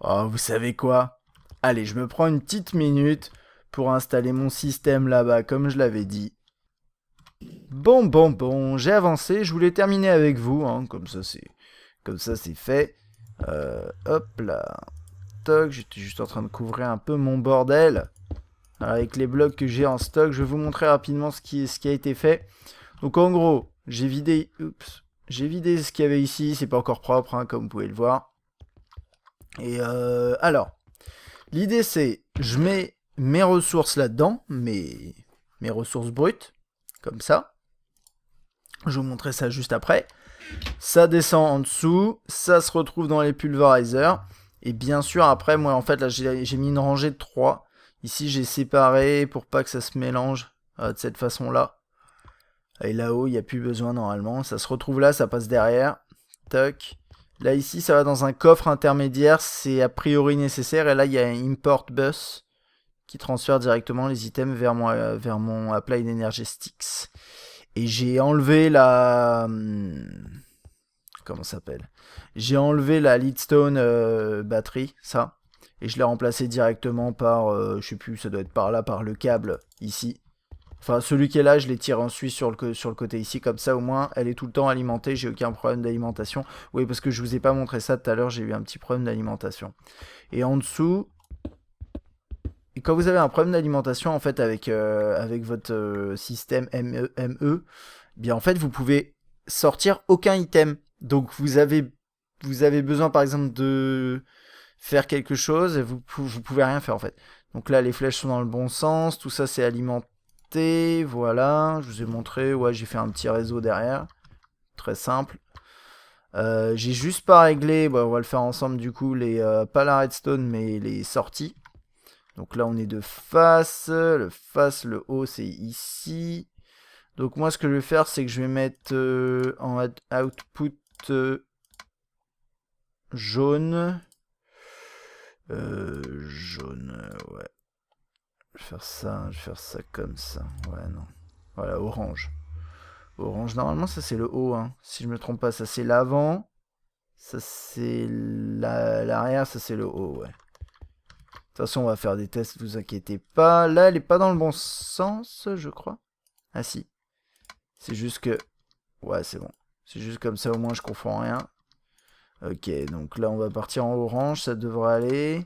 Oh, vous savez quoi? Allez, je me prends une petite minute pour installer mon système là-bas, comme je l'avais dit. Bon, j'ai avancé. Je voulais terminer avec vous, hein, comme ça c'est fait. Hop là. Toc, j'étais juste en train de couvrir un peu mon bordel. Alors, avec les blocs que j'ai en stock, je vais vous montrer rapidement ce qui a été fait. Donc en gros, j'ai vidé ce qu'il y avait ici. C'est pas encore propre, hein, comme vous pouvez le voir. Et alors, l'idée c'est, je mets mes ressources là-dedans, mes ressources brutes, comme ça. Je vais vous montrer ça juste après. Ça descend en dessous, ça se retrouve dans les pulverisers. Et bien sûr, après, moi, en fait, là, j'ai mis une rangée de 3. Ici, j'ai séparé pour pas que ça se mélange de cette façon-là. Et là-haut, il n'y a plus besoin normalement. Ça se retrouve là, ça passe derrière. Toc. Là, ici, ça va dans un coffre intermédiaire. C'est a priori nécessaire. Et là, il y a un import bus qui transfère directement les items vers mon Applied Energy Sticks. Et j'ai enlevé la... Comment ça s'appelle? J'ai enlevé la Leadstone batterie, ça. Et je l'ai remplacé directement par... je sais plus, ça doit être par là, par le câble, ici. Enfin, celui qui est là, je l'ai tiré ensuite sur le côté ici. Comme ça, au moins, elle est tout le temps alimentée. J'ai aucun problème d'alimentation. Oui, parce que je vous ai pas montré ça tout à l'heure. J'ai eu un petit problème d'alimentation. Et en dessous... Et quand vous avez un problème d'alimentation, en fait, avec votre système ME, bien, en fait, vous pouvez sortir aucun item. Donc, vous avez besoin, par exemple, de faire quelque chose et vous pouvez rien faire, en fait. Donc là, les flèches sont dans le bon sens. Tout ça, c'est alimenté. Voilà, je vous ai montré. Ouais, j'ai fait un petit réseau derrière. Très simple. J'ai juste pas réglé, bah, on va le faire ensemble, du coup, pas la redstone, mais les sorties. Donc là, on est de face. Le haut, c'est ici. Donc moi, ce que je vais faire, c'est que je vais mettre en output jaune. Jaune, ouais. Je vais faire ça comme ça. Ouais, non. Voilà, orange. Orange, normalement, ça c'est le haut, hein. Si je me trompe pas, ça c'est l'avant. Ça c'est l'arrière, ça c'est le haut, ouais. De toute façon, on va faire des tests, vous inquiétez pas. Là, elle est pas dans le bon sens, je crois. Ah si. C'est juste que... Ouais, c'est bon. C'est juste comme ça, au moins, je confonds rien. Ok, donc là, on va partir en orange, ça devrait aller.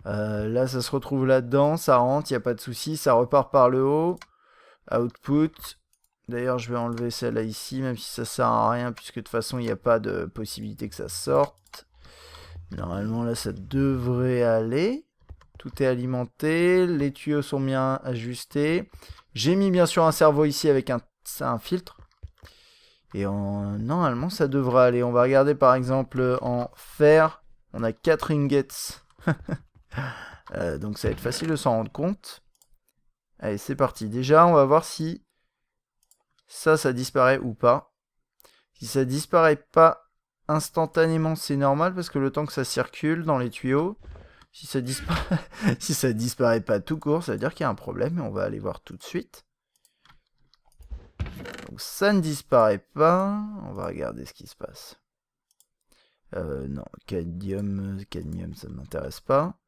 Là, ça se retrouve là-dedans, ça rentre, il n'y a pas de souci. Ça repart par le haut. Output. D'ailleurs, je vais enlever celle-là ici, même si ça sert à rien, puisque de toute façon, il n'y a pas de possibilité que ça sorte. Normalement, là, ça devrait aller. Tout est alimenté, les tuyaux sont bien ajustés. J'ai mis bien sûr un cerveau ici avec un filtre. Et normalement, ça devrait aller. On va regarder par exemple en fer. On a 4 ingots. Donc ça va être facile de s'en rendre compte. Allez, c'est parti. Déjà, on va voir si ça disparaît ou pas. Si ça disparaît pas instantanément, c'est normal parce que le temps que ça circule dans les tuyaux, si ça disparaît, si ça disparaît pas tout court, ça veut dire qu'il y a un problème et on va aller voir tout de suite. Donc ça ne disparaît pas. On va regarder ce qui se passe. Non, cadmium, ça ne m'intéresse pas.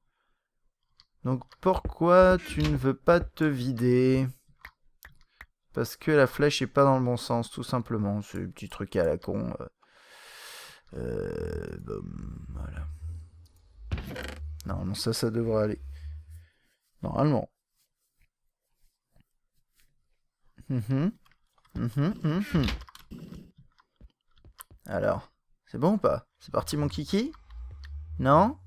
Donc pourquoi tu ne veux pas te vider? Parce que la flèche est pas dans le bon sens, tout simplement. C'est un petit truc à la con. Bon, voilà. Normalement, ça devrait aller. Normalement. Alors, c'est bon ou pas? C'est parti mon kiki? Non?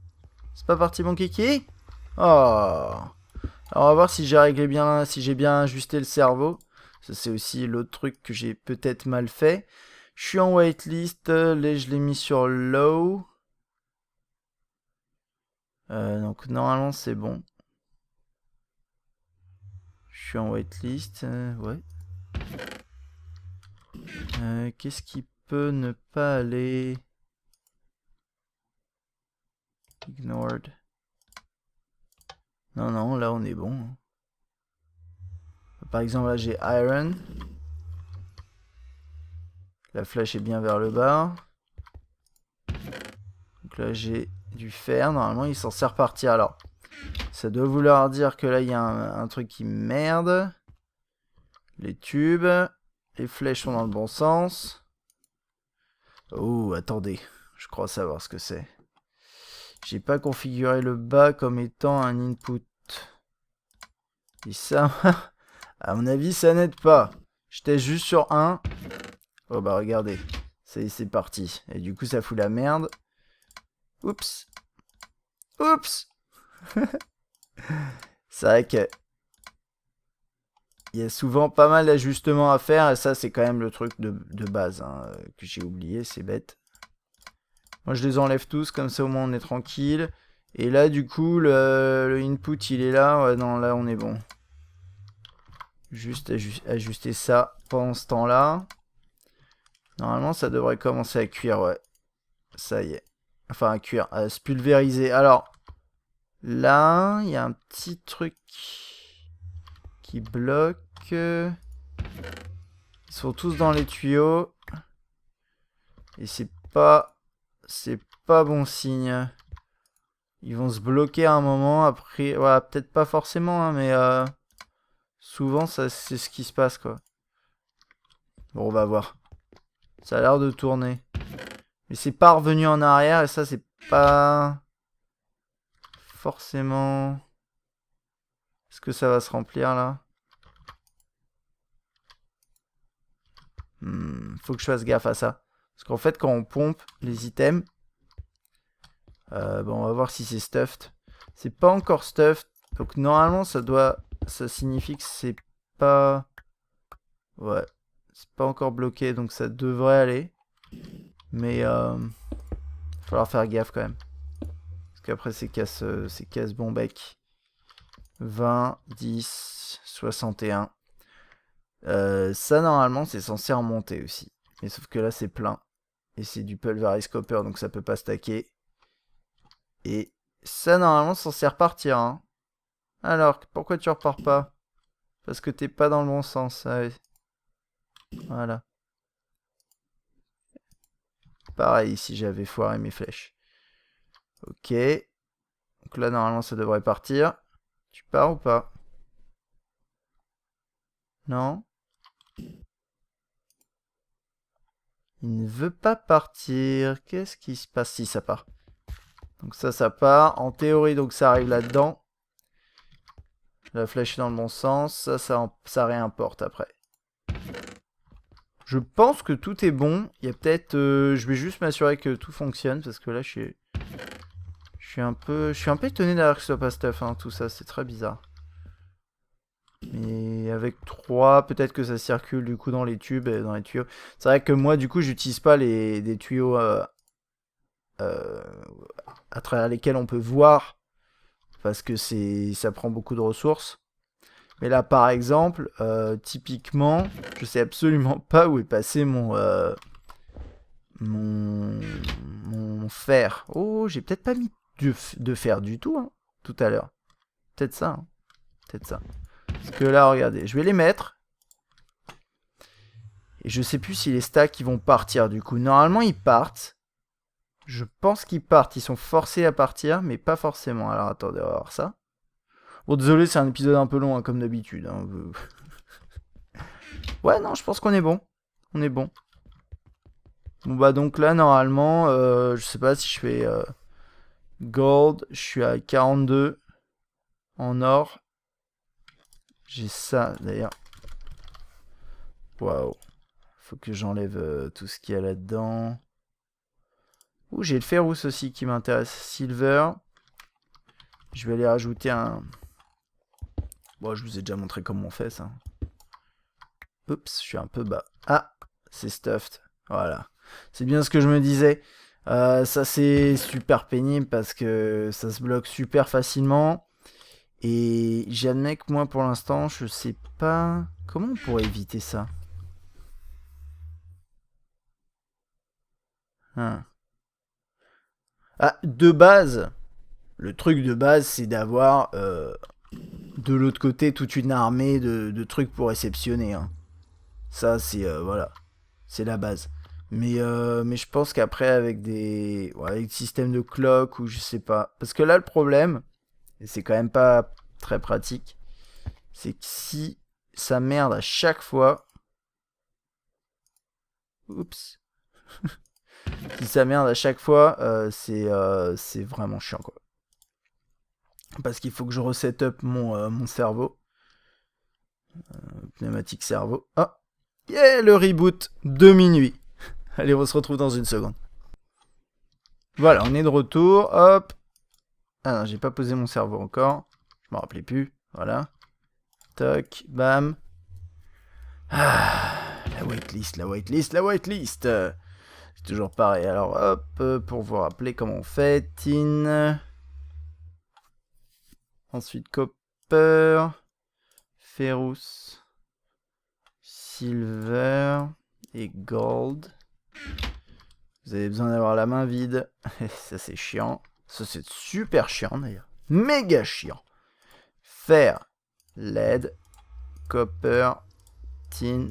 C'est pas parti mon kiki? Oh! Alors on va voir si j'ai réglé bien, si j'ai bien ajusté le cerveau. Ça c'est aussi l'autre truc que j'ai peut-être mal fait. Je suis en waitlist, là je l'ai mis sur low. Donc normalement c'est bon. Je suis en waitlist, ouais. Qu'est-ce qui peut ne pas aller? Ignored. Non, là on est bon. Par exemple, là, j'ai Iron. La flèche est bien vers le bas. Donc là, j'ai du fer. Normalement, il est censé repartir. Alors, ça doit vouloir dire que là, il y a un truc qui merde. Les tubes. Les flèches sont dans le bon sens. Oh, attendez. Je crois savoir ce que c'est. J'ai pas configuré le bas comme étant un input. Et ça, à mon avis, ça n'aide pas. Je teste juste sur 1. Oh bah regardez. C'est parti. Et du coup, ça fout la merde. Oups. Oups. C'est vrai que il y a souvent pas mal d'ajustements à faire. Et ça, c'est quand même le truc de base hein, que j'ai oublié. C'est bête. Moi, je les enlève tous. Comme ça, au moins, on est tranquille. Et là, du coup, le input, il est là. Ouais, non, là, on est bon. Juste ajuster ça pendant ce temps-là. Normalement, ça devrait commencer à cuire, ouais. Ça y est. Enfin, à cuire, à se pulvériser. Alors, là, il y a un petit truc qui bloque. Ils sont tous dans les tuyaux. Et c'est pas bon signe. Ils vont se bloquer à un moment. Après, voilà, peut-être pas forcément, hein, mais souvent, c'est ce qui se passe, quoi. Bon, on va voir. Ça a l'air de tourner. Mais c'est pas revenu en arrière et ça, c'est pas forcément... Est-ce que ça va se remplir, là? Faut que je fasse gaffe à ça. Parce qu'en fait, quand on pompe les items... bon, on va voir si c'est stuffed. C'est pas encore stuffed. Donc, normalement, ça signifie que c'est pas... Ouais. C'est pas encore bloqué, donc ça devrait aller. Mais, il va falloir faire gaffe, quand même. Parce qu'après, c'est casse bon bec. 20, 10, 61. Ça, normalement, c'est censé remonter aussi. Mais sauf que là, c'est plein. Et c'est du Pulverize Copper, donc ça peut pas stacker. Et ça, normalement, c'est censé repartir. Hein. Alors, pourquoi tu repars pas? Parce que t'es pas dans le bon sens. Ah oui. Voilà. Pareil, si j'avais foiré mes flèches. Ok. Donc là, normalement, ça devrait partir. Tu pars ou pas? Non? Il ne veut pas partir. Qu'est-ce qui se passe? Si, ça part. Donc ça part. En théorie, donc ça arrive là-dedans. La flèche est dans le bon sens. Ça réimporte après. Je pense que tout est bon. Il y a peut-être... je vais juste m'assurer que tout fonctionne. Parce que là, je suis un peu étonné d'ailleurs que ce soit pas stuff. Hein, tout ça, c'est très bizarre. Mais avec 3, peut-être que ça circule du coup dans les tubes et dans les tuyaux. C'est vrai que moi, du coup, j'utilise pas des tuyaux à travers lesquels on peut voir. Parce que ça prend beaucoup de ressources. Mais là, par exemple, typiquement, je sais absolument pas où est passé mon fer. Oh, j'ai peut-être pas mis de fer du tout, hein, tout à l'heure. Peut-être ça, hein. Peut-être ça. Parce que là, regardez, je vais les mettre. Et je sais plus si les stacks ils vont partir du coup. Normalement, ils partent. Je pense qu'ils partent. Ils sont forcés à partir, mais pas forcément. Alors, attendez, on va voir ça. Bon, désolé, c'est un épisode un peu long, hein, comme d'habitude. Hein. Ouais, non, je pense qu'on est bon. On est bon. Bon, bah, donc là, normalement, je sais pas si je fais gold. Je suis à 42 en or. J'ai ça, d'ailleurs. Waouh. Faut que j'enlève tout ce qu'il y a là-dedans. Ouh, j'ai le ferrous aussi qui m'intéresse. Silver. Je vais aller rajouter un... Bon, je vous ai déjà montré comment on fait ça. Oups, je suis un peu bas. Ah, c'est stuffed. Voilà. C'est bien ce que je me disais. Ça, c'est super pénible parce que ça se bloque super facilement. Et j'admets que moi, pour l'instant, je sais pas... Comment on pourrait éviter ça? Hein. Ah, de base, le truc de base, c'est d'avoir de l'autre côté toute une armée de trucs pour réceptionner. Hein. Ça, c'est voilà, c'est la base. Mais je pense qu'après, avec avec des systèmes de clock ou je sais pas. Parce que là, le problème, et c'est quand même pas très pratique, c'est que si ça merde à chaque fois. Oups. Si ça merde à chaque fois, c'est vraiment chiant quoi. Parce qu'il faut que je reset up mon cerveau. Pneumatique cerveau. Ah, yeah, le reboot de minuit. Allez, on se retrouve dans une seconde. Voilà, on est de retour. Hop. Ah non, j'ai pas posé mon cerveau encore. Je m'en rappelais plus. Voilà. Toc, bam. Ah, la whitelist, la whitelist, la whitelist. C'est toujours pareil. Alors, hop, pour vous rappeler comment on fait. Tin. Ensuite, copper. Ferrous. Silver. Et gold. Vous avez besoin d'avoir la main vide. Ça, c'est chiant. Ça, c'est super chiant, d'ailleurs. Méga chiant. Fer. Lead. Copper. Tin.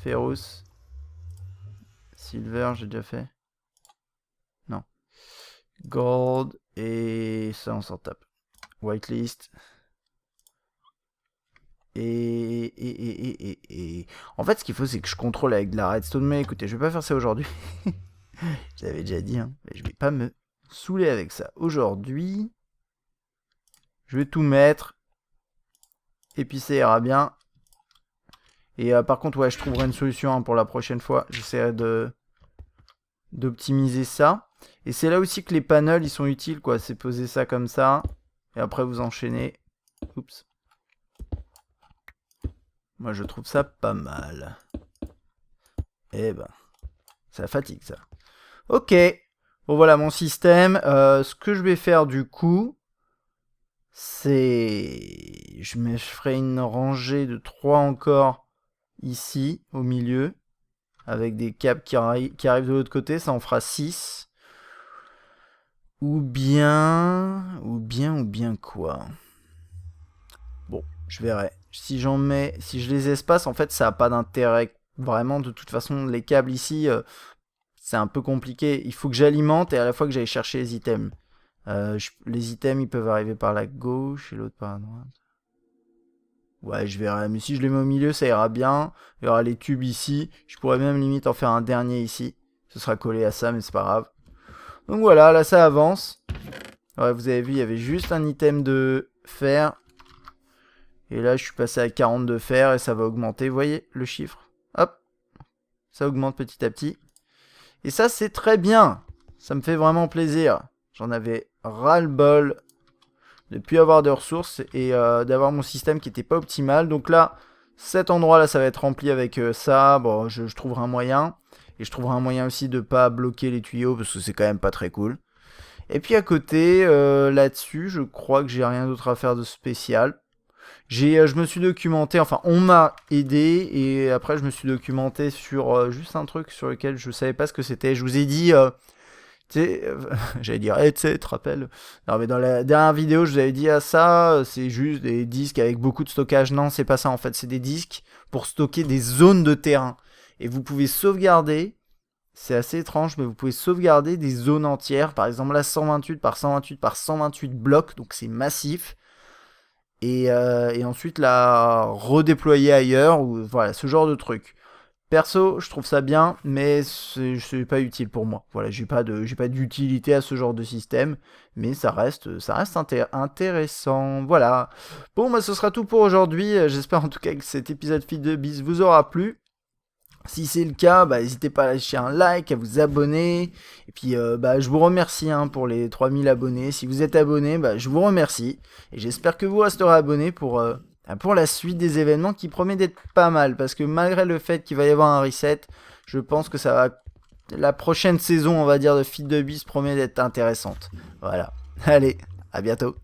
Ferrous. Silver, j'ai déjà fait. Non. Gold. Et ça, on s'en tape. Whitelist. Et... En fait, ce qu'il faut, c'est que je contrôle avec de la redstone. Mais écoutez, je vais pas faire ça aujourd'hui. Je l'avais déjà dit, hein. Mais je vais pas me saouler avec ça. Aujourd'hui, je vais tout mettre. Et puis ça ira bien. Et par contre, ouais, je trouverai une solution hein, pour la prochaine fois. J'essaierai d'optimiser ça. Et c'est là aussi que les panels, ils sont utiles, quoi. C'est poser ça comme ça. Et après, vous enchaînez. Oups. Moi, je trouve ça pas mal. Eh ben, ça fatigue, ça. Ok. Bon, voilà mon système. Ce que je vais faire, du coup, c'est... Je ferai une rangée de 3 encore ici, au milieu. Avec des câbles qui arrivent de l'autre côté. Ça en fera 6. Ou bien quoi. Bon, je verrai. Si j'en mets, si je les espace, en fait, ça n'a pas d'intérêt. Vraiment, de toute façon, les câbles ici, c'est un peu compliqué. Il faut que j'alimente et à la fois que j'aille chercher les items. Les items, ils peuvent arriver par la gauche et l'autre par la droite. Ouais, je verrai. Mais si je les mets au milieu, ça ira bien. Il y aura les tubes ici. Je pourrais même limite en faire un dernier ici. Ce sera collé à ça, mais c'est pas grave. Donc voilà, là, ça avance. Ouais, vous avez vu, il y avait juste un item de fer. Et là, je suis passé à 40 de fer et ça va augmenter. Vous voyez le chiffre? Hop. Ça augmente petit à petit. Et ça, c'est très bien. Ça me fait vraiment plaisir. J'en avais ras-le-bol de ne plus avoir de ressources et d'avoir mon système qui n'était pas optimal. Donc là, cet endroit-là, ça va être rempli avec ça. Bon, je trouverai un moyen. Et je trouverai un moyen aussi de ne pas bloquer les tuyaux parce que c'est quand même pas très cool. Et puis à côté, là-dessus, je crois que j'ai rien d'autre à faire de spécial. Je me suis documenté, enfin on m'a aidé et après je me suis documenté sur juste un truc sur lequel je savais pas ce que c'était. Je vous ai dit, tu sais, j'allais dire, hey, tu sais, tu te rappelles? Non mais dans la dernière vidéo je vous avais dit, ah ça, c'est juste des disques avec beaucoup de stockage. Non, c'est pas ça en fait, c'est des disques pour stocker des zones de terrain. Et vous pouvez sauvegarder, c'est assez étrange, mais vous pouvez sauvegarder des zones entières. Par exemple là, 128 par 128 par 128 blocs, donc c'est massif. Et ensuite la redéployer ailleurs, ou voilà, ce genre de truc. Perso, je trouve ça bien, mais c'est pas utile pour moi. Voilà, j'ai pas d'utilité à ce genre de système, mais ça reste intéressant. Voilà. Bon, bah ce sera tout pour aujourd'hui. J'espère en tout cas que cet épisode Feed de Biz vous aura plu. Si c'est le cas, bah, n'hésitez pas à lâcher un like, à vous abonner. Et puis, bah, je vous remercie hein, pour les 3000 abonnés. Si vous êtes abonné, bah, je vous remercie. Et j'espère que vous resterez abonnés pour la suite des événements qui promet d'être pas mal. Parce que malgré le fait qu'il va y avoir un reset, je pense que ça va... La prochaine saison, on va dire, de Feed de Biz promet d'être intéressante. Voilà. Allez, à bientôt.